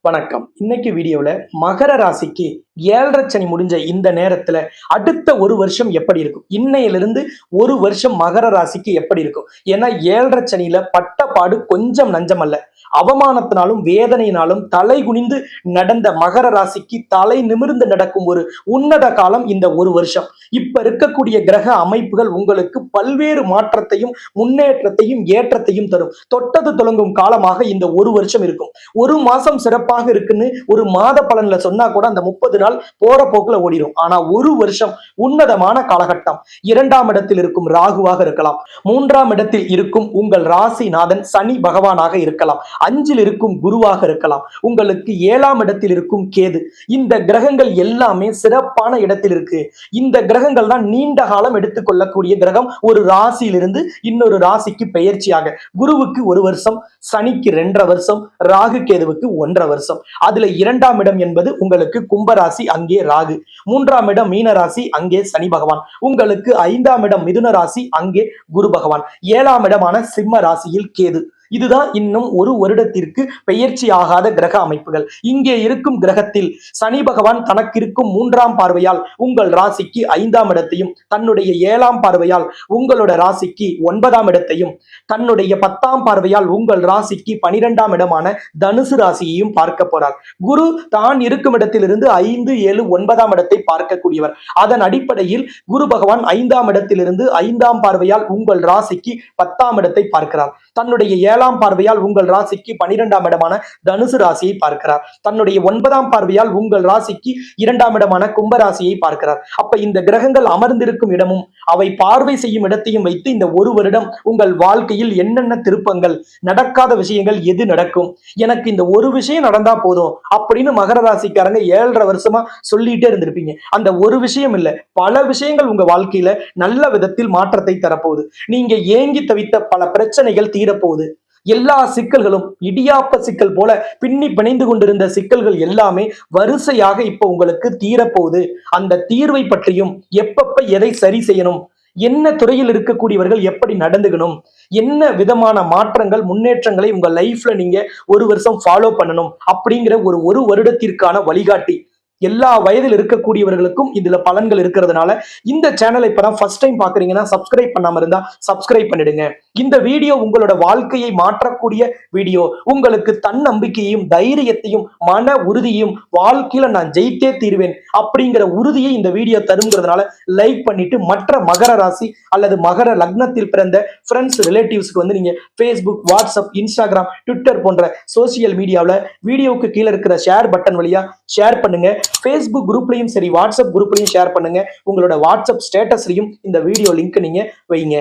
வணக்கம். இன்னைக்கு வீடியோல மகர ராசிக்கு 7.5 சனி முடிஞ்ச இந்த நேரத்துல அடுத்த ஒரு வருஷம் எப்படி இருக்கும், இன்னையிலிருந்து ஒரு வருஷம் மகர ராசிக்கு எப்படி இருக்கும்? ஏன்னா 7.5 சனியில பட்ட பாடு கொஞ்சம் நஞ்சம் அல்ல. அவமானத்தினாலும் வேதனையினாலும் தலை குனிந்து நடந்த மகர ராசிக்கு தலை நிமிர்ந்து நடக்கும் ஒரு உன்னத காலம் இந்த ஒரு வருஷம். இப்ப இருக்கக்கூடிய கிரக அமைப்புகள் உங்களுக்கு பல்வேறு மாற்றத்தையும் முன்னேற்றத்தையும் ஏற்றத்தையும் தரும். தொட்டது தொடங்கும் காலமாக இந்த ஒரு வருஷம் இருக்கும். ஒரு மாசம் சிறப்பாக இருக்குன்னு ஒரு மாத பலன்ல சொன்னா கூட அந்த 30 நாள் போற போக்குல ஓடிடும். ஆனா ஒரு வருஷம் உன்னதமான காலகட்டம். 2ஆம் இடத்தில் இருக்கும் ராகுவாக இருக்கலாம், 3ஆம் இடத்தில் இருக்கும் உங்கள் ராசிநாதன் சனி பகவானாக இருக்கலாம், 5இல் இருக்கும் குருவாக இருக்கலாம், உங்களுக்கு 7ஆம் இடத்தில் இருக்கும் கேது. இந்த கிரகங்கள் எல்லாமே சிறப்பான இடத்தில் இருக்கு. இந்த கிரகங்கள் தான் நீண்ட காலம் எடுத்துக்கொள்ளக்கூடிய கிரகம். ஒரு ராசியிலிருந்து இன்னொரு ராசிக்கு பெயர்ச்சியாக குருவுக்கு 1 வருஷம், சனிக்கு 2.5 வருஷம், ராகு கேதுவுக்கு 1.5 வருஷம். அதுல 2ஆம் இடம் என்பது உங்களுக்கு கும்பராசி, அங்கே ராகு. 3ஆம் இடம் மீன ராசி, அங்கே சனி பகவான். உங்களுக்கு 5ஆம் இடம் மிதுன ராசி, அங்கே குரு பகவான். 7ஆம் இடமான சிம்ம ராசியில் கேது. இதுதான் இன்னும் ஒரு வருடத்திற்கு பெயர்ச்சி ஆகாத கிரக அமைப்புகள். இங்கே இருக்கும் கிரகத்தில் சனி பகவான் தனக்கு இருக்கும் 3ஆம் பார்வையால் உங்கள் ராசிக்கு 5ஆம் இடத்தையும், தன்னுடைய 7ஆம் பார்வையால் உங்களோட ராசிக்கு 9ஆம் இடத்தையும், தன்னுடைய 10ஆம் பார்வையால் உங்கள் ராசிக்கு 12ஆம் இடமான தனுசு ராசியையும் பார்க்க போறார். குரு தான் இருக்கும் இடத்திலிருந்து 5, 7, 9ஆம் இடத்தை பார்க்கக்கூடியவர். அதன் அடிப்படையில் குரு பகவான் 5ஆம் இடத்திலிருந்து 5ஆம் பார்வையால் உங்கள் ராசிக்கு 10ஆம் இடத்தை பார்க்கிறார். தன்னுடைய 7ஆம் பார்வையால் உங்கள் ராசிக்கு 12ஆம் இடமான தனுசு ராசியை பார்க்கிறார். தன்னுடைய 9ஆம் பார்வையால் உங்கள் ராசிக்கு 2ஆம் இடமான கும்பராசியை பார்க்கிறார். அப்ப இந்த கிரகங்கள் அமர்ந்திருக்கும் இடமும் அவை பார்வை செய்யும் இடத்தையும் வைத்து இந்த ஒரு வருடம் உங்கள் வாழ்க்கையில் என்னென்ன திருப்பங்கள், நடக்காத விஷயங்கள் எது நடக்கும், எனக்கு இந்த ஒரு விஷயம் நடந்தா போதும் அப்படின்னு மகர ராசிக்காரங்க 7.5 வருஷமா சொல்லிட்டே இருந்திருப்பீங்க. அந்த ஒரு விஷயம் இல்ல, பல விஷயங்கள் உங்க வாழ்க்கையில நல்ல விதத்தில் மாற்றத்தை தரப்போகுது. நீங்க ஏங்கி தவித்த பல பிரச்சனைகள் தீரப்போகுது. எல்லா சிக்கல்களும் இடியாப்ப சிக்கல் போல பின்னி பிணைந்து கொண்டிருந்த சிக்கல்கள் எல்லாமே வரிசையாக இப்ப உங்களுக்கு தீரப்போகுது. அந்த தீர்வை பற்றியும் எப்பப்ப எதை சரி செய்யணும், என்ன துறையில் இருக்கக்கூடியவர்கள் எப்படி நடந்துக்கணும், என்ன விதமான மாற்றங்கள் முன்னேற்றங்களை உங்க லைஃப்ல நீங்க ஒரு வருஷம் ஃபாலோ பண்ணணும் அப்படிங்கிற ஒரு வருடத்திற்கான வழிகாட்டி எல்லா வயதில் இருக்கக்கூடியவர்களுக்கும் இதுல பலன்கள் இருக்கிறதுனால இந்த சேனலை இப்பதான் ஃபர்ஸ்ட் டைம் பாக்குறீங்கன்னா சப்ஸ்கிரைப் பண்ணாம இருந்தா சப்ஸ்கிரைப் பண்ணிடுங்க. இந்த வீடியோ உங்களோட வாழ்க்கையை மாற்றக்கூடிய வீடியோ. உங்களுக்கு தன்னம்பிக்கையையும் தைரியத்தையும் மன உறுதியையும் வாழ்க்கையில நான் ஜெயித்தே தீர்வேன் அப்படிங்கிற உறுதியை இந்த வீடியோ தருங்கிறதுனால லைக் பண்ணிட்டு மற்ற மகர ராசி அல்லது மகர லக்னத்தில் பிறந்த ஃப்ரெண்ட்ஸ் ரிலேட்டிவ்ஸ்க்கு வந்து நீங்க ஃபேஸ்புக், வாட்ஸ்அப், இன்ஸ்டாகிராம், ட்விட்டர் போன்ற சோசியல் மீடியாவில் வீடியோவுக்கு கீழே இருக்கிற ஷேர் பட்டன் வழியா ஷேர் பண்ணுங்க. Facebook குரூப்லயும் சரி, வாட்ஸ்அப் குரூப்லயும் ஷேர் பண்ணுங்க. உங்களோட வாட்ஸ்அப் ஸ்டேட்டஸ்லயும் இந்த வீடியோ லிங்க் நீங்க வைங்க.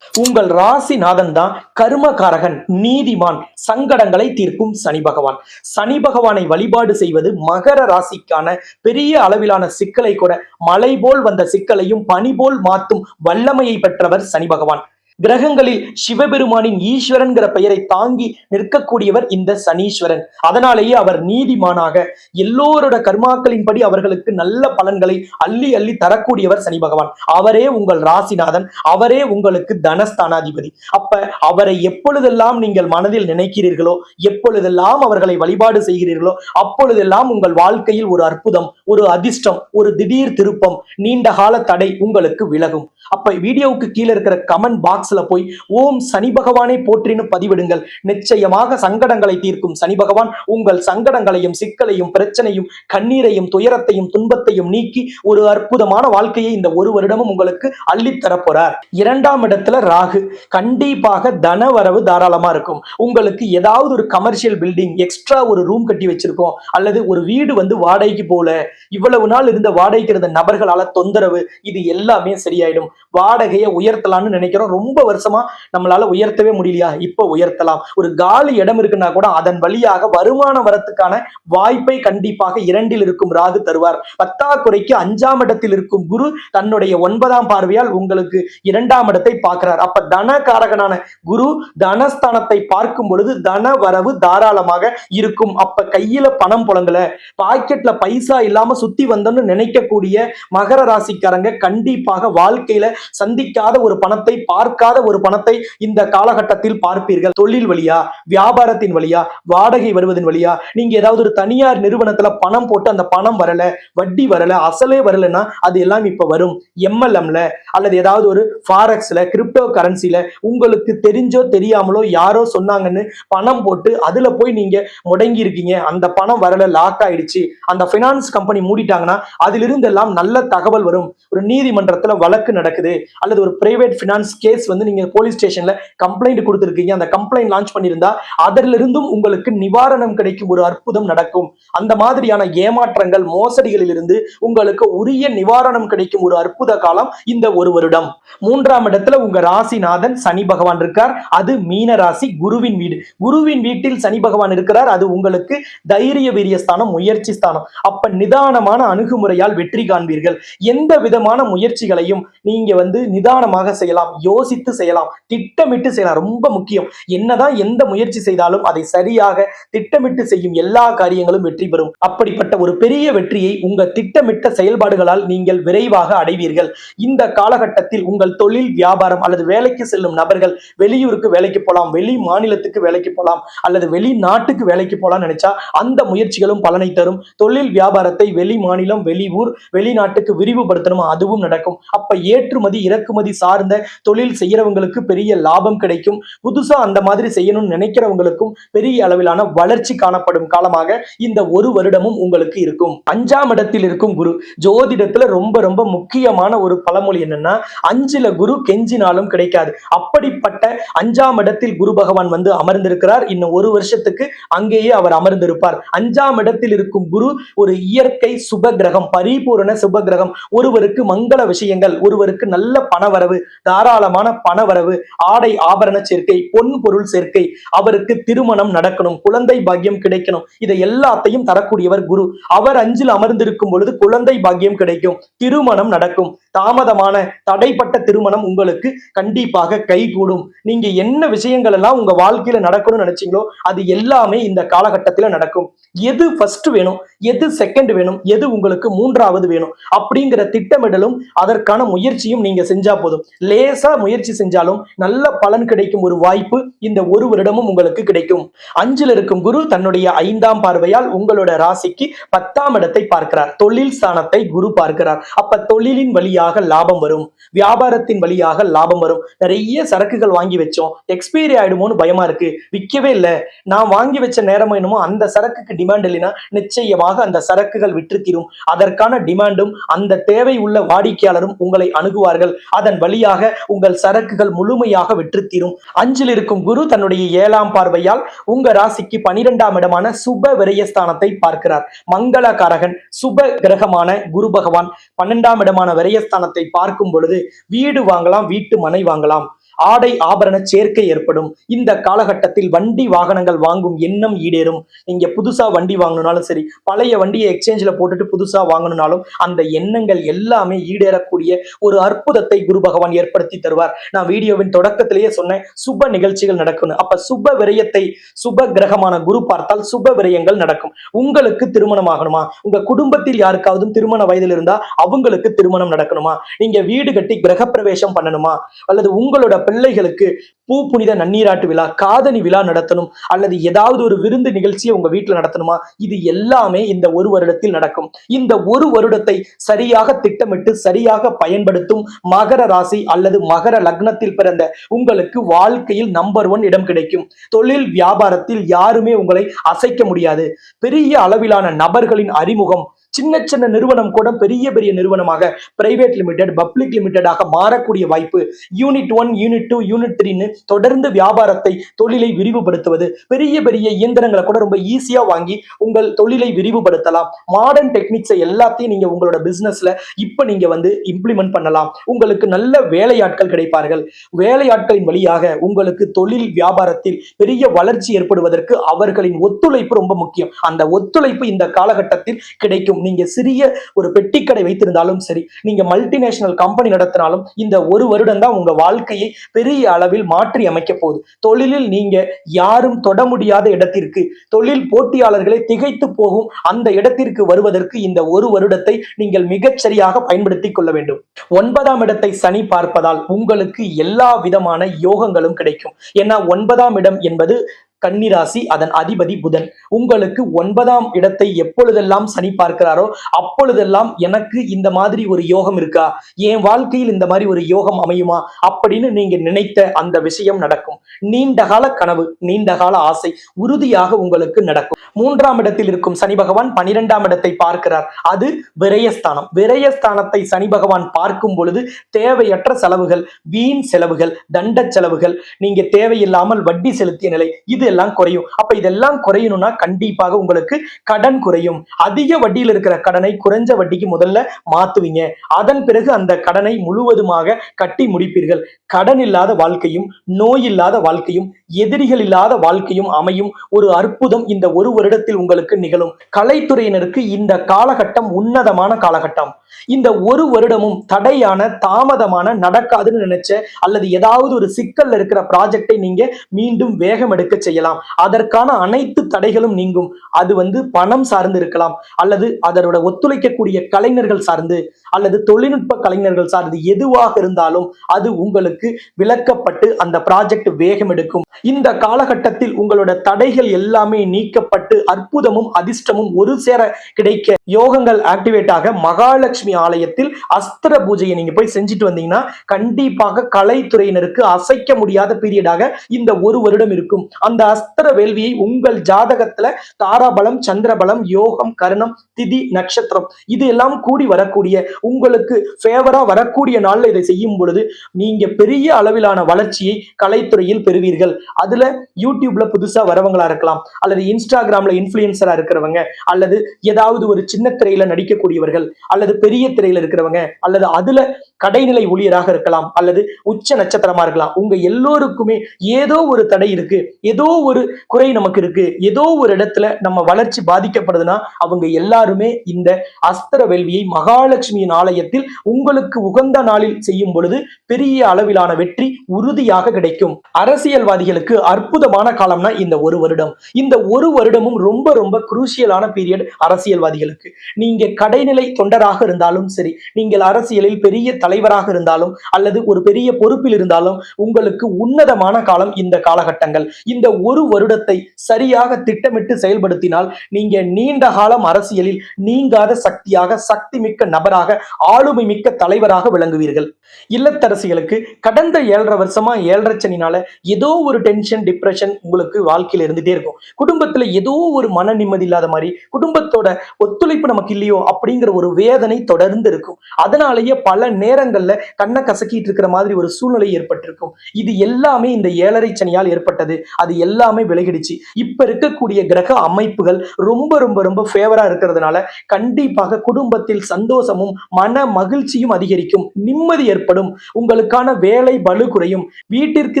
உங்கள் ராசிநாதன் தான் கர்மகாரகன், நீதிமான், சங்கடங்களை தீர்க்கும் சனி பகவான். சனி பகவானை வழிபாடு செய்வது மகர ராசிக்கான பெரிய அளவிலான சிக்கலை கூட மலை போல் வந்த சிக்கலையும் பனி போல் மாற்றும் வல்லமையை பெற்றவர் சனி பகவான். கிரகங்களில் சிவபெருமானின் ஈஸ்வரன்கிற பெயரை தாங்கி நிற்கக்கூடியவர் இந்த சனீஸ்வரன். அதனாலேயே அவர் நீதிமானாக எல்லோரோட கர்மாக்களின்படி அவர்களுக்கு நல்ல பலன்களை அள்ளி அள்ளி தரக்கூடியவர் சனி பகவான். அவரே உங்கள் ராசிநாதன், அவரே உங்களுக்கு தனஸ்தானாதிபதி. அப்ப அவரை எப்பொழுதெல்லாம் நீங்கள் மனதில் நினைக்கிறீர்களோ, எப்பொழுதெல்லாம் அவர்களை வழிபாடு செய்கிறீர்களோ, அப்பொழுதெல்லாம் உங்கள் வாழ்க்கையில் ஒரு அற்புதம், ஒரு அதிர்ஷ்டம், ஒரு திடீர் திருப்பம், நீண்ட கால தடை உங்களுக்கு விலகும். அப்ப வீடியோவுக்கு கீழே இருக்கிற கமெண்ட் பாக்ஸ்ல போய் ஓம் சனி பகவானை போற்றின்னு பதிவிடுங்கள். நிச்சயமாக சங்கடங்களை தீர்க்கும் சனி பகவான் உங்கள் சங்கடங்களையும் சிக்கலையும் பிரச்சனையும் கண்ணீரையும் துயரத்தையும் துன்பத்தையும் நீக்கி ஒரு அற்புதமான வாழ்க்கையை இந்த ஒரு வருடமும் உங்களுக்கு அள்ளித்தர போறார். 2ஆம் இடத்துல ராகு. கண்டிப்பாக தன வரவு தாராளமா இருக்கும். உங்களுக்கு ஏதாவது ஒரு கமர்ஷியல் பில்டிங் எக்ஸ்ட்ரா ஒரு ரூம் கட்டி வச்சிருக்கோம், அல்லது ஒரு வீடு வந்து வாடகைக்கு போல இவ்வளவு நாள் இருந்த வாடகைக்கு இருந்த நபர்களால தொந்தரவு, இது எல்லாமே சரியாயிடும். வாடகையை உயர்த்தலாம்னு நினைக்கிறோம், ரொம்ப வருஷமா நம்மளால உயர்த்தவே முடியலையா, இப்ப உயர்த்தலாம். ஒரு காலி இடம் இருக்குன்னா கூட அதன் வழியாக வருமானம் வரத்துக்கான வாய்ப்பை கண்டிப்பாக 2இல் இருக்கும் ராகு தருவார். பத்தாக்குறைக்கு 5ஆம் இடத்தில் இருக்கும் குரு தன்னுடைய 9ஆம் பார்வையால் உங்களுக்கு 2ஆம் இடத்தை பார்க்கிறார். அப்ப தனகாரகனான குரு தனஸ்தானத்தை பார்க்கும் பொழுது தன வரவு தாராளமாக இருக்கும். அப்ப கையில பணம் புழங்கல, பாக்கெட்ல பைசா இல்லாம சுத்தி வந்தோம்னு நினைக்கக்கூடிய மகர ராசிக்காரங்க கண்டிப்பாக வாழ்க்கையில சந்திக்காத ஒரு பணத்தை பார்க்க எதிர்பார்க்காத ஒரு பணத்தை இந்த காலகட்டத்தில் பார்ப்பீர்கள். தொழில் வழியா, வியாபாரத்தின் வழியா, வாடகை வருவதன் வழியா, நீங்க ஏதாவது ஒரு தனியார் நிறுவனத்துல பணம் போட்டு அந்த பணம் வரல, வட்டி வரல, அசலே வரலன்னா அது எல்லாம் இப்ப வரும். எம்எல்எம்ல அல்லது ஏதாவது ஒரு ஃபாரெக்ஸ்ல, கிரிப்டோ கரன்சில உங்களுக்கு தெரிஞ்சோ தெரியாமலோ யாரோ சொன்னாங்கன்னு பணம் போட்டு அதுல போய் நீங்க முடங்கி இருக்கீங்க. அந்த பணம் வரல, லாக் ஆயிடுச்சு. அந்த பைனான்ஸ் கம்பெனி மூடிட்டாங்கன்னா அதிலிருந்து எல்லாம் நல்ல தகவல் வரும். ஒரு நீதிமன்றத்துல வழக்கு நடக்குது அல்லது ஒரு பிரைவேட் பினான்ஸ் கேஸ் வந்து நீங்க போலீஸ் ஸ்டேஷன்ல கம்ப்ளைண்ட் கொடுத்திருக்கீங்க. அந்த கம்ப்ளைண்ட் லான்ச் பண்ணியிருந்தா அதிலிருந்தும் உங்களுக்கு நிவாரணம் கிடைக்கும். ஒரு அற்புதம் நடக்கும். அந்த மாதிரியான ஏமாற்றங்கள், மோசடிகளில் இருந்து உங்களுக்கு உரிய நிவாரணம் கிடைக்கும் ஒரு அற்புத காலம் இந்த ஒரு வருடம். 3ஆம் இடத்துல உங்க ராசிநாதன் சனி பகவான் இருக்கார். அது மீன ராசி, குருவின் வீடு. குருவின் வீட்டில் சனி பகவான் இருக்கிறார். அது உங்களுக்கு தைரிய வீரிய ஸ்தானம், முயற்சி ஸ்தானம். அப்ப நிதானமான அணுகுமுறையால் வெற்றி காண்பீர்கள். எந்த விதமான முயற்சிகளையும் நீங்க வந்து நிதானமாக செய்யலாம், யோசித்து செய்யலாம், திட்டமிட்டு செய்யலாம். ரொம்ப முக்கியம். என்னதான் எந்த முயற்சி செய்தாலும் அதை சரியாக திட்டமிட்டு செய்யும் எல்லா காரியங்களும் வெற்றி பெறும். அப்படிப்பட்ட ஒரு பெரிய வெற்றியை உங்க திட்டமிட்ட செயல்பாடுகளால் நீங்கள் விரைவாக அடைவீர்கள். இந்த காலகட்டத்தில் உங்கள் தொழில், வியாபாரம் அல்லது வேலைக்கு செல்லும் நபர்கள் வெளியூருக்கு வேலைக்கு போலாம், வெளி மாநிலத்துக்கு வேலைக்கு போலாம் அல்லது வெளிநாட்டுக்கு வேலைக்கு போலாம் நினைச்சா அந்த முயற்சிகளும் பலனை தரும். தொழில் வியாபாரத்தை வெளி மாநிலம், வெளி ஊர், வெளிநாட்டுக்கு விரிவுபடுத்தணும், அதுவும் நடக்கும். அப்ப ஏற்றுமதி இறக்குமதி சார்ந்த தொழில் செய்யறவங்களுக்கு பெரிய லாபம் கிடைக்கும். புதுசா அந்த மாதிரி செய்யணும்னு நினைக்கிறவங்களுக்கும் பெரிய அளவிலான வளர்ச்சி காணப்படும் காலமாக இந்த ஒரு வருடமும் உங்களுக்கு இருக்கும். 5ஆம் இடத்தில் இருக்கும் குரு. ஜோதிடத்துல ரொம்ப ரொம்ப முக்கியமான ஒரு பழமொழி என்னன்னா, 5ல குரு கெஞ்சினாலும் கிடைக்காது. அப்படிப்பட்ட 5ஆம் இடத்தில் குரு பகவான் வந்து அமர்ந்திருக்கிறார். இன்னும் ஒரு வருஷத்துக்கு அங்கேயே அவர் அமர்ந்திருப்பார். 5ஆம் இடத்தில் இருக்கும் குரு ஒரு இயற்கை சுப கிரகம், பரிபூரண சுப கிரகம். ஒருவருக்கு மங்கள விஷயங்கள், ஒருவருக்கு நல்ல பணவரவு, தாராளமான பணவரவு, ஆடை ஆபரண சேர்க்கை, பொன் பொருள் சேர்க்கை, அவருக்கு திருமணம் நடக்கணும், குழந்தை பாக்கியம் கிடைக்கணும். இதை எல்லாத்தையும் தரக்கூடியவர் குரு. அவர் 5ல் அமர்ந்திருக்கும் பொழுது குழந்தை பாக்கியம் கிடைக்கும், திருமணம் நடக்கும். தாமதமான தடைப்பட்ட திருமணம் உங்களுக்கு கண்டிப்பாக கைகூடும். நீங்க என்ன விஷயங்கள் எல்லாம் உங்க வாழ்க்கையில நடக்கணும்னு நினைச்சீங்களோ அது எல்லாமே இந்த காலகட்டத்துல நடக்கும். எது ஃபர்ஸ்ட் வேணும், எது செகண்ட் வேணும், எது உங்களுக்கு 3ஆவது வேணும் அப்படிங்கிற திட்டமிடலும் அதற்கான முயற்சியும் நீங்க செஞ்சா போதும். லேசா முயற்சி செஞ்சாலும் நல்ல பலன் கிடைக்கும் ஒரு வாய்ப்பு இந்த ஒரு வருடமும் உங்களுக்கு கிடைக்கும். 5ல் இருக்கும் குரு தன்னுடைய 5ஆம் பார்வையால் உங்களோட ராசிக்கு 10ஆம் இடத்தை பார்க்கிறார். தொழில் ஸ்தானத்தை குரு பார்க்கிறார். அப்ப தொழிலின் வழியாக லாபம் வரும், வியாபாரத்தின் வழியாக லாபம் வரும். நிறைய சரக்குகள் வாங்கி வச்சோம், எக்ஸ்பைரி ஆயிடுமோன்னு பயமா இருக்கு, விற்கவே இல்லை, நான் வாங்கி வச்ச நேரம் என்னமோ அந்த சரக்குக்கு டிமாண்ட் இல்லைன்னா நிச்சயமாக அந்த சரக்குகள் விற்று தீரும். அதற்கான டிமாண்டும் அந்த தேவை உள்ள வாடிக்கையாளரும் உங்களை அணுகுவார்கள். அதன் வழியாக உங்கள் சரக்குகள் முழுமையாக விற்று தீரும். 5ல் இருக்கும் குரு தன்னுடைய 7ஆம் பார்வையால் உங்க ராசிக்கு 12ஆம் இடமான சுப விரயஸ்தானத்தை பார்க்கிறார். மங்களகாரகன் சுப கிரகமான குரு பகவான் 12ஆம் இடமான விரயஸ்தானத்தை பார்க்கும் பொழுது வீடு வாங்கலாம், வீட்டு மனை வாங்கலாம், ஆடை ஆபரண சேர்க்கை ஏற்படும். இந்த காலகட்டத்தில் வண்டி வாகனங்கள் வாங்கும் எண்ணம் ஈடேறும். நீங்க புதுசா வண்டி வாங்கணும்னாலும் சரி, பழைய வண்டியை எக்ஸ்சேஞ்சில் போட்டுட்டு புதுசா வாங்கணும்னாலும் அந்த எண்ணங்கள் எல்லாமே ஈடேறக்கூடிய ஒரு அற்புதத்தை குரு பகவான் ஏற்படுத்தி தருவார். நான் வீடியோவின் தொடக்கத்திலேயே சொன்னேன், சுப நிகழ்ச்சிகள் நடக்கணும். அப்ப சுப விரயத்தை சுப கிரகமான குரு பார்த்தால் சுப விரயங்கள் நடக்கும். உங்களுக்கு திருமணம் ஆகணுமா, உங்க குடும்பத்தில் யாருக்காவது திருமண வயதில் இருந்தா அவங்களுக்கு திருமணம் நடக்கணுமா, நீங்க வீடு கட்டி கிரக பிரவேசம் பண்ணணுமா, அல்லது உங்களோட பிள்ளைகளுக்கு பூ புனித நன்னீராட்டு விழா, காதணி விழா நடத்தணும், அல்லது ஏதாவது ஒரு விருந்து நிகழ்ச்சியை உங்க வீட்டுல நடத்தணுமா, இது எல்லாமே இந்த ஒரு வருடத்தில் நடக்கும். இந்த ஒரு வருடத்தை சரியாக திட்டமிட்டு சரியாக பயன்படுத்தும் மகர ராசி அல்லது மகர லக்னத்தில் பிறந்த உங்களுக்கு வாழ்க்கையில் நம்பர் 1 இடம் கிடைக்கும். தொழில் வியாபாரத்தில் யாருமே உங்களை அசைக்க முடியாது. பெரிய அளவிலான நபர்களின் அறிமுகம், சின்ன சின்ன நிறுவனம் கூட பெரிய பெரிய நிறுவனமாக பிரைவேட் லிமிடெட், பப்ளிக் லிமிடெடாக மாறக்கூடிய வாய்ப்பு. யூனிட் 1, யூனிட் 2, யூனிட் 3ன்னு தொடர்ந்து வியாபாரத்தை, தொழிலை விரிவுபடுத்துவது. பெரிய பெரிய இயந்திரங்களை கூட ரொம்ப ஈஸியா வாங்கி உங்கள் தொழிலை விரிவுபடுத்தலாம். மாடர்ன் டெக்னிக்ஸை எல்லாத்தையும் நீங்க உங்களோட பிசினஸ்ல இப்ப நீங்க வந்து இம்ப்ளிமெண்ட் பண்ணலாம். உங்களுக்கு நல்ல வேலையாட்கள் கிடைப்பார்கள். வேலையாட்களின் வழியாக உங்களுக்கு தொழில் வியாபாரத்தில் பெரிய வளர்ச்சி ஏற்படுவதற்கு அவர்களின் ஒத்துழைப்பு ரொம்ப முக்கியம். அந்த ஒத்துழைப்பு இந்த காலகட்டத்தில் கிடைக்கும். நீங்க சிறிய ஒரு பெட்டிக்கடை வைத்திருந்தாலும் சரி, நீங்க மல்டிநேஷனல் கம்பெனி நடத்தினாலும் இந்த ஒரு வருடம் தான் உங்க வாழ்க்கையை பெரிய அளவில் மாற்றி அமைக்க போகுது. தொழிலில் நீங்க யாரும் தொட முடியாத இடத்திற்கு, தொழில் போட்டியாளர்களை திகைத்து போகும் அந்த இடத்திற்கு வருவதற்கு இந்த ஒரு வருடத்தை நீங்கள் மிகச்சரியாக பயன்படுத்திக் கொள்ள வேண்டும். 9ஆம் இடத்தை சனி பார்ப்பதால் உங்களுக்கு எல்லா விதமான யோகங்களும் கிடைக்கும். ஏன்னா 9ஆம் இடம் என்பது கன்னிராசி, அதன் அதிபதி புதன். உங்களுக்கு 9ஆம் இடத்தை எப்பொழுதெல்லாம் சனி பார்க்கிறாரோ அப்பொழுதெல்லாம் எனக்கு இந்த மாதிரி ஒரு யோகம் இருக்கா, என் வாழ்க்கையில் இந்த மாதிரி ஒரு யோகம் அமையுமா அப்படின்னு நீங்க நினைத்த அந்த விஷயம் நடக்கும். நீண்டகால கனவு, நீண்டகால ஆசை உறுதியாக உங்களுக்கு நடக்கும். 3ஆம் இடத்தில் இருக்கும் சனி பகவான் 12ஆம் இடத்தை பார்க்கிறார். அது விரயஸ்தானம். விரயஸ்தானத்தை சனி பகவான் பார்க்கும் பொழுது தேவையற்ற செலவுகள், வீண் செலவுகள், தண்ட செலவுகள், நீங்க தேவையில்லாமல் வட்டி செலுத்திய நிலை, இது எல்லாம் குறையும். அப்ப இதெல்லாம் குறையணும்னா கண்டிப்பாக உங்களுக்கு கடன் குறையும். அதிக வட்டியில் இருக்கிற கடனை குறைஞ்ச வட்டிக்கு முதல்ல மாத்துவீங்க. அதன் பிறகு அந்த கடனை முழுவதுமாக கட்டி முடிப்பீர்கள். கடன் இல்லாத வாழ்க்கையும், நோய் இல்லாத வாழ்க்கையும், எதிரிகள் இல்லாத வாழ்க்கையும் அமையும். ஒரு அற்புதம் இந்த ஒரு வருடத்தில் உங்களுக்கு நிகழும். கலைத்துறையினருக்கு இந்த காலகட்டம் உன்னதமான காலகட்டம். இந்த ஒரு வருடமும் தடையான, தாமதமான, நடக்காதுன்னு நினைச்ச அல்லது ஏதாவது ஒரு சிக்கல்ல இருக்கிற ப்ராஜெக்டை நீங்க மீண்டும் வேகம் எடுக்க செய்யலாம். அதற்கான அனைத்து தடைகளும் நீங்கும். அது பணம் சார்ந்து இருக்கலாம், அல்லது அதனோட ஒத்துழைக்கக்கூடிய கலைஞர்கள் சார்ந்து, அல்லது தொழில்நுட்ப கலைஞர்கள் சார்ந்து, எதுவாக இருந்தாலும் அது உங்களுக்கு விளக்கப்பட்டு அந்த ப்ராஜெக்ட் வேகம் எடுக்கும். இந்த காலகட்டத்தில் உங்களோட தடைகள் எல்லாமே நீக்கப்பட்டு அற்புதமும் அதிர்ஷ்டமும் ஒரு சேர கிடைக்க யோகங்கள் ஆக்டிவேட் ஆக மகாலட்சுமி ஆலயத்தில் அஸ்திர பூஜையை நீங்க போய் செஞ்சுட்டு வந்தீங்கன்னா கண்டிப்பாக கலைத்துறையினருக்கு அசைக்க முடியாத பீரியடாக இந்த ஒரு வருடம் இருக்கும். அந்த அஸ்திர வேள்வியை உங்கள் ஜாதகத்துல தாராபலம், சந்திரபலம், யோகம், கரணம், திதி, நட்சத்திரம் இது எல்லாம் கூடி வரக்கூடிய, உங்களுக்கு ஃபேவரா வரக்கூடிய நாள்ல இதை செய்யும் பொழுது நீங்க பெரிய அளவிலான வளர்ச்சியை கலைத்துறையில் பெறுவீர்கள். அதுல யூடியூப்ல புதுசா வரவங்களா இருக்கலாம், அல்லது இன்ஸ்டாகிராம்ல இன்ஃபுளுசரா இருக்கிறவங்க, அல்லது ஏதாவது ஒரு சின்ன திரையில நடிக்கக்கூடியவர்கள், அல்லது பெரிய திரையில இருக்கிறவங்க, அல்லது அதுல கடைநிலை ஊழியராக இருக்கலாம், அல்லது உச்ச நட்சத்திரமா இருக்கலாம். உங்க எல்லோருக்குமே ஏதோ ஒரு தடை இருக்கு, ஏதோ ஒரு குறை நமக்கு இருக்கு, ஏதோ ஒரு இடத்துல நம்ம வளர்ச்சி பாதிக்கப்படுதுன்னா அவங்க எல்லாருமே இந்த அஸ்திர வேள்வியை மகாலட்சுமியின் ஆலயத்தில் உங்களுக்கு உகந்த நாளில் செய்யும் பொழுது பெரிய அளவிலான வெற்றி உறுதியாக கிடைக்கும். அரசியல்வாதிகளுக்கு அற்புதமான காலம்னா இந்த ஒரு வருடம். இந்த ஒரு வருடமும் ரொம்ப ரொம்ப குரூசியலான பீரியட் அரசியல்வாதிகளுக்கு. நீங்க கடைநிலை தொண்டராக இருந்தாலும் சரி, நீங்கள் அரசியலில் பெரிய தலைவராக இருந்தாலும், அல்லது ஒரு பெரிய பொறுப்பில் இருந்தாலும் உங்களுக்கு உன்னதமான காலம் இந்த காலகட்டங்கள். இந்த ஒரு வருடத்தை சரியாக திட்டமிட்டு செயல்படுத்தினால் நீங்க நீண்ட காலம் அரசியலில் நீங்காத சக்தியாக, சக்தி மிக்க நபராக, ஆளுமை மிக்க தலைவராக விளங்குவீர்கள். இல்லத்தரசிகளுக்கு கடந்த 7.5 வருஷமா 7.5 சனினால ஏதோ ஒரு டென்ஷன், டிப்ரெஷன் உங்களுக்கு வாழ்க்கையில இருந்துட்டே இருக்கும். குடும்பத்துல ஏதோ ஒரு மன நிம்மதி இல்லாத மாதிரி, குடும்பத்தோட ஒத்துழைப்பு நமக்கு இல்லையோ அப்படிங்கிற ஒரு வேதனை தொடர்ந்து இருக்கும். அதனாலேயே பல நேரங்கள்ல கண்ணை கசக்கிட்டு இருக்கிற மாதிரி ஒரு சூழ்நிலை ஏற்பட்டிருக்கும். இது எல்லாமே இந்த 7.5 சனியால் ஏற்பட்டது. அது எல்லாமே விலகிடுச்சு. இப்ப இருக்கக்கூடிய கிரக அமைப்புகள் ரொம்ப ரொம்ப ரொம்ப ஃபேவரா இருக்கிறதுனால கண்டிப்பாக குடும்பத்தில் சந்தோஷமும் மன மகிழ்ச்சியும் அதிகரிக்கும், நிம்மதி ஏற்படும், உங்களுக்கான வேலை பளு குறையும், வீட்டிற்கு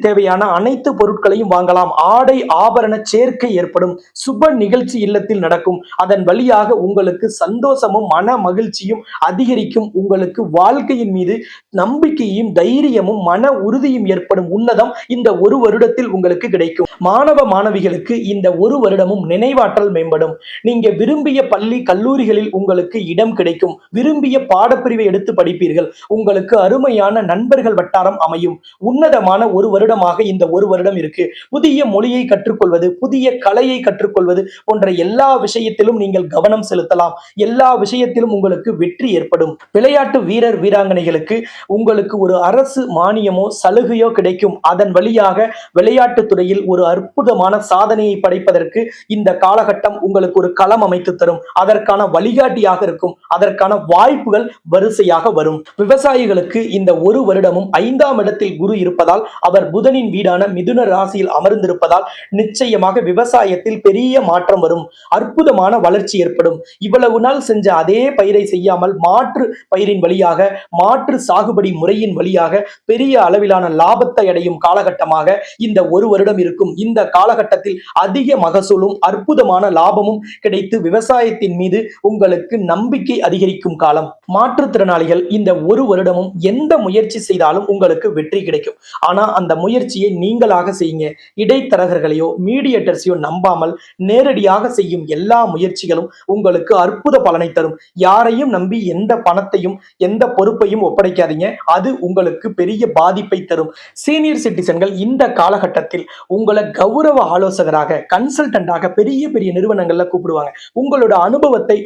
தேவையான அனைத்து பொருட்களையும் வாங்கலாம், ஆடை ஆபரண சேர்க்கை ஏற்படும், சுப நிகழ்ச்சி இல்லத்தில் நடக்கும். அதன் வழியாக உங்களுக்கு சந்தோஷமும் மன மகிழ்ச்சியும் அதிகரிக்கும். உங்களுக்கு வாழ்க்கையின் மீது நம்பிக்கையும் தைரியமும் மன உறுதியும் ஏற்படும் உன்னதம் இந்த ஒரு வருடத்தில் உங்களுக்கு கிடைக்கும். மாணவ மாணவிகளுக்கு இந்த ஒரு வருடமும் நினைவாற்றல் மேம்படும். நீங்க விரும்பிய பள்ளி கல்லூரிகளில் உங்களுக்கு இடம் கிடைக்கும். விரும்பிய பாடப்பிரிவை எடுத்து படிப்பீர்கள். உங்களுக்கு அருமையான நண்பர்கள் வட்டாரம் அமையும். உன்னதமான ஒரு வருடமாக இந்த ஒரு வருடம் இருக்கு. புதிய மொழியை கற்றுக்கொள்வது, புதிய கலையை கற்றுக்கொள்வது போன்ற எல்லா விஷயத்திலும் நீங்கள் கவனம் செலுத்தலாம். எல்லா விஷயத்திலும் உங்களுக்கு வெற்றி ஏற்படும். விளையாட்டு வீரர் வீராங்கனைகளுக்கு உங்களுக்கு ஒரு அரசு மானியமோ சலுகையோ கிடைக்கும். அதன் வழியாக விளையாட்டு துறையில் ஒரு அற்புதமான சாதனையை படைப்பதற்கு இந்த காலகட்டம் உங்களுக்கு ஒரு களம் அமைத்து தரும். அதற்கான வழிகாட்டியாக இருக்கும். அதற்கான வாய்ப்புகள் வரிசையாக வரும். விவசாயிகளுக்கு இந்த ஒரு வருடமும் 5ஆம் இடத்தில் குரு இருப்பதால், அவர் புதனின் வீடான மிதுன ராசியில் அமர்ந்திருப்பதால் நிச்சயமாக விவசாயத்தில் பெரிய மாற்றம் வரும். அற்புதமான வளர்ச்சி ஏற்படும். இவ்வளவு நாள் செஞ்ச அதே பயிரை செய்யாமல் மாற்று பயிரின் வழியாக, மாற்று சாகுபடி முறையின் வழியாக பெரிய அளவிலான லாபத்தை அடையும் காலகட்டமாக இந்த ஒரு வருடம் இருக்கும். இந்த இந்த காலகட்டத்தில் அதிக மகசூலும் அற்புதமான லாபமும் கிடைத்து விவசாயத்தின் மீது உங்களுக்கு நம்பிக்கை அதிகரிக்கும் காலம். மாற்றுத்திறனாளிகள் இந்த ஒரு வருடமும் எந்த முயற்சி செய்தாலும் உங்களுக்கு வெற்றி கிடைக்கும். ஆனா அந்த முயற்சியை நீங்களாக செய்யுங்க. இடைத்தரகர்களையோ மீடியேட்டர்ஸையோ நம்பாமல் நேரடியாக செய்யும் எல்லா முயற்சிகளும் உங்களுக்கு அற்புத பலனை தரும். யாரையும் நம்பி எந்த பணத்தையும் எந்த பொறுப்பையும் ஒப்படைக்காதீங்க. அது உங்களுக்கு பெரிய பாதிப்பை தரும். சீனியர் சிட்டிசன்கள் இந்த காலகட்டத்தில் உங்களை கௌரவ ஆலோசகராக கன்சல்டன்டாக பெரிய பெரிய நிறுவனங்கள்ல கூப்பிடுவாங்க. உங்களோட அனுபவத்தை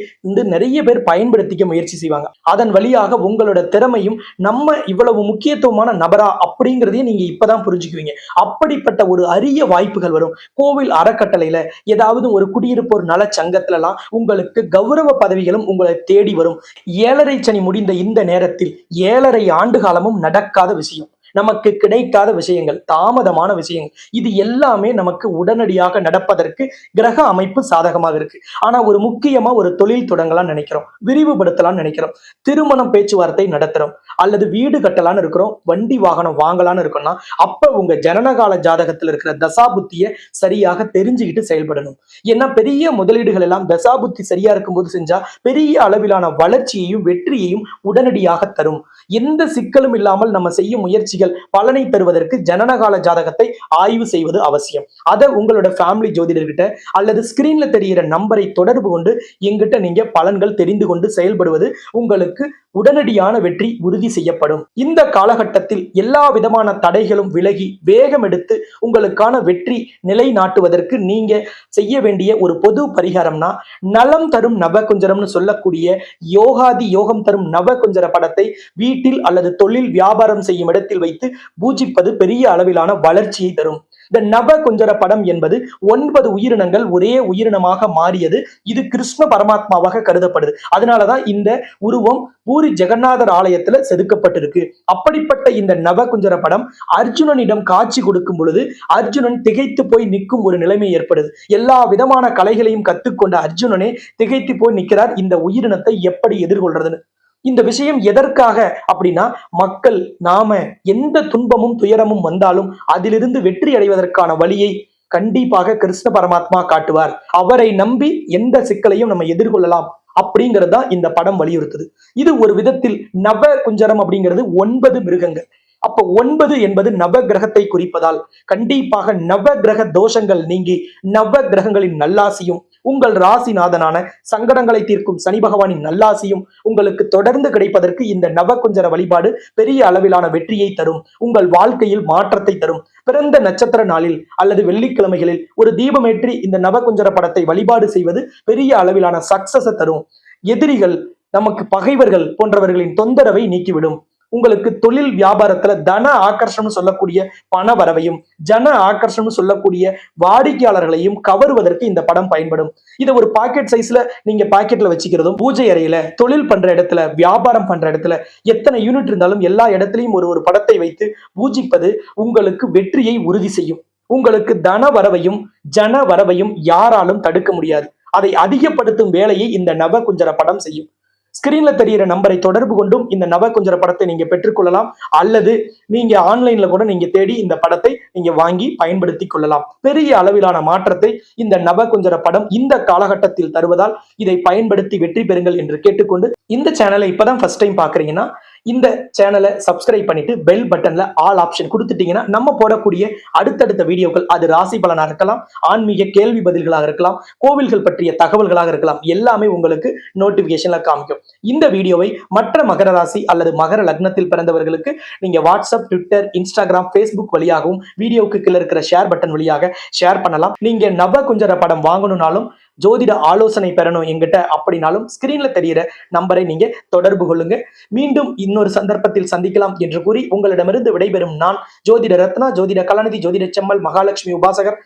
நிறைய பேர் பயன்படுத்திக்க முயற்சி செய்வாங்க. அதன் வழியாக உங்களோட திறமையும் நம்ம இவ்வளவு முக்கியத்துவமான நபரா அப்படிங்கிறதையும் நீங்க இப்பதான் புரிஞ்சுக்குவீங்க. அப்படிப்பட்ட ஒரு அரிய வாய்ப்புகள் வரும். கோவில் அறக்கட்டளையில ஏதாவது ஒரு குடியிருப்போர் நல சங்கத்துல எல்லாம் உங்களுக்கு கௌரவ பதவிகளும் உங்களை தேடி வரும். 7.5 சனி முடிந்த இந்த நேரத்தில் 7.5 ஆண்டு காலமும் நடக்காத விஷயம், நமக்கு கிடைக்காத விஷயங்கள், தாமதமான விஷயங்கள், இது எல்லாமே நமக்கு உடனடியாக நடப்பதற்கு கிரக அமைப்பு சாதகமாக இருக்கு. ஆனா ஒரு முக்கியமா ஒரு தொழில் தொடங்கலாம் நினைக்கிறோம், விரிவுபடுத்தலாம்னு நினைக்கிறோம், திருமணம் பேச்சுவார்த்தை நடத்துறோம், அல்லது வீடு கட்டலான்னு இருக்கிறோம், வண்டி வாகனம் வாங்கலான்னு இருக்கோம்னா அப்ப உங்க ஜனனகால ஜாதகத்தில் இருக்கிற தசாபுத்திய சரியாக தெரிஞ்சுக்கிட்டு செயல்படணும். ஏன்னா பெரிய முதலீடுகள் எல்லாம் தசாபுத்தி சரியா இருக்கும்போது செஞ்சா பெரிய அளவிலான வளர்ச்சியையும் வெற்றியையும் உடனடியாக தரும். எந்த சிக்கலும் இல்லாமல் நம்ம செய்யும் முயற்சி பலனை தருவதற்கு ஜனனகால ஜாதகத்தை ஆய்வு செய்வது அவசியம். அதை உங்களோட ஃபேமிலி ஜோதிடர்கிட்ட அல்லது ஸ்கிரீன்ல தெரிகிற நம்பரை தொடர்பு கொண்டு எங்கிட்ட நீங்க பலன்கள் தெரிந்து கொண்டு செயல்படுவது உங்களுக்கு உடனடியான வெற்றி உறுதி செய்யப்படும். இந்த காலகட்டத்தில் எல்லா விதமான தடைகளும் விலகி வேகம் எடுத்து உங்களுக்கான வெற்றி நிலைநாட்டுவதற்கு நீங்க செய்ய வேண்டிய ஒரு பொது பரிகாரம்னா, நலம் தரும் நவகுஞ்சரம்னு சொல்லக்கூடிய யோகாதி யோகம் தரும் நவகுஞ்சர படத்தை வீட்டில் அல்லது தொழில் வியாபாரம் செய்யும் இடத்தில் வைத்து பூஜிப்பது பெரிய அளவிலான வளர்ச்சியை தரும். இந்த நவ குஞ்சர படம் என்பது 9 உயிரினங்கள் ஒரே உயிரினமாக மாறியது. இது கிருஷ்ண பரமாத்மாவாக கருதப்படுது. அதனாலதான் இந்த உருவம் பூரி ஜெகநாதர் ஆலயத்துல செதுக்கப்பட்டிருக்கு. அப்படிப்பட்ட இந்த நவ குஞ்சர படம் அர்ஜுனனிடம் காட்சி கொடுக்கும் பொழுது அர்ஜுனன் திகைத்து போய் நிற்கும் ஒரு நிலைமை ஏற்படுது. எல்லா விதமான கலைகளையும் கத்துக்கொண்ட அர்ஜுனனே திகைத்து போய் நிற்கிறார், இந்த உயிரினத்தை எப்படி எதிர்கொள்றதுன்னு. இந்த விஷயம் எதற்காக அப்படின்னா, மக்கள் நாம எந்த துன்பமும் துயரமும் வந்தாலும் அதிலிருந்து வெற்றி அடைவதற்கான வழியை கண்டிப்பாக கிருஷ்ண பரமாத்மா காட்டுவார். அவரை நம்பி எந்த சிக்கலையும் நம்ம எதிர்கொள்ளலாம் அப்படிங்கிறது தான் இந்த படம் வலியுறுத்துது. இது ஒரு விதத்தில் நவ குஞ்சரம் அப்படிங்கிறது 9 மிருகங்கள். அப்ப 9 என்பது நவ கிரகத்தை குறிப்பதால் கண்டிப்பாக நவ கிரக தோஷங்கள் நீங்கி நவ கிரகங்களின் நல்லாசியும் உங்கள் ராசிநாதனான சங்கடங்களை தீர்க்கும் சனி பகவானின் நல்லாசியும் உங்களுக்கு தொடர்ந்து கிடைப்பதற்கு இந்த நவகுஞ்சர வழிபாடு பெரிய அளவிலான வெற்றியை தரும். உங்கள் வாழ்க்கையில் மாற்றத்தை தரும். பிறந்த நட்சத்திர நாளில் அல்லது வெள்ளிக்கிழமைகளில் ஒரு தீபமேற்றி இந்த நவகுஞ்சர படத்தை வழிபாடு செய்வது பெரிய அளவிலான சக்சஸை தரும். எதிரிகள், நமக்கு பகைவர்கள் போன்றவர்களின் தொந்தரவை நீக்கிவிடும். உங்களுக்கு தொழில் வியாபாரத்துல தன ஆக்கர்ஷணம் சொல்லக்கூடிய பண வரவையும் ஜன ஆக்கர்ஷணம் சொல்லக்கூடிய வாடிக்கையாளர்களையும் கவருவதற்கு இந்த படம் பயன்படும். இதை ஒரு பாக்கெட் சைஸ்ல நீங்க பாக்கெட்ல வச்சுக்கிறதும், பூஜை அறையில, தொழில் பண்ற இடத்துல, வியாபாரம் பண்ற இடத்துல, எத்தனை யூனிட் இருந்தாலும் எல்லா இடத்துலையும் ஒரு படத்தை வைத்து பூஜிப்பது உங்களுக்கு வெற்றியை உறுதி செய்யும். உங்களுக்கு தன வரவையும் ஜன வரவையும் யாராலும் தடுக்க முடியாது. அதை அதிகப்படுத்தும் வேலையை இந்த நவகுஞ்சர படம் செய்யும். ஸ்கிரீன்ல தெரிகிற நம்பரை தொடர்பு கொண்டும் இந்த நவகுஞ்சர படத்தை நீங்க பெற்றுக்கொள்ளலாம். அல்லது நீங்க ஆன்லைன்ல கூட நீங்க தேடி இந்த படத்தை நீங்க வாங்கி பயன்படுத்தி கொள்ளலாம். பெரிய அளவிலான மாற்றத்தை இந்த நவகுஞ்சர படம் இந்த காலகட்டத்தில் தருவதால் இதை பயன்படுத்தி வெற்றி பெறுங்கள் என்று கேட்டுக்கொண்டு, இந்த சேனலை இப்பதான் ஃபர்ஸ்ட் டைம் பாக்குறீங்கன்னா இந்த சேனலை சப்ஸ்கிரைப் பண்ணிட்டு பெல் பட்டன்ல ஆல் ஆப்ஷன் கொடுத்துட்டீங்கன்னா நம்ம போடக்கூடிய அடுத்தடுத்த வீடியோக்கள், அது ராசி பலனா இருக்கலாம், ஆன்மீக கேள்வி பதில்களாக இருக்கலாம், கோவில்கள் பற்றிய தகவல்களாக இருக்கலாம், எல்லாமே உங்களுக்கு நோட்டிபிகேஷன்ல காமிக்கும். இந்த வீடியோவை மற்ற மகர ராசி அல்லது மகர லக்னத்தில் பிறந்தவர்களுக்கு நீங்க வாட்ஸ்அப், ட்விட்டர், இன்ஸ்டாகிராம், ஃபேஸ்புக் வழியாகவும் வீடியோவுக்கு கீழே இருக்கிற ஷேர் பட்டன் வழியாக ஷேர் பண்ணலாம். நீங்க நவகுஞ்சர படம் வாங்கணும்னாலும் ஜோதிட ஆலோசனை பெறணும் என்கிட்ட அப்படின்னாலும் ஸ்கிரீன்ல தெரிகிற நம்பரை நீங்க தொடர்பு கொள்ளுங்க. மீண்டும் இன்னொரு சந்தர்ப்பத்தில் சந்திக்கலாம் என்று கூறி உங்களிடமிருந்து விடைபெறும் நான் ஜோதிட ரத்னா, ஜோதிட கலாநிதி, ஜோதிட செம்மல், மகாலட்சுமி உபாசகர்,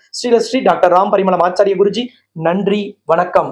ஸ்ரீ டாக்டர் ராம் பரிமளம் ஆச்சாரிய குருஜி. நன்றி, வணக்கம்.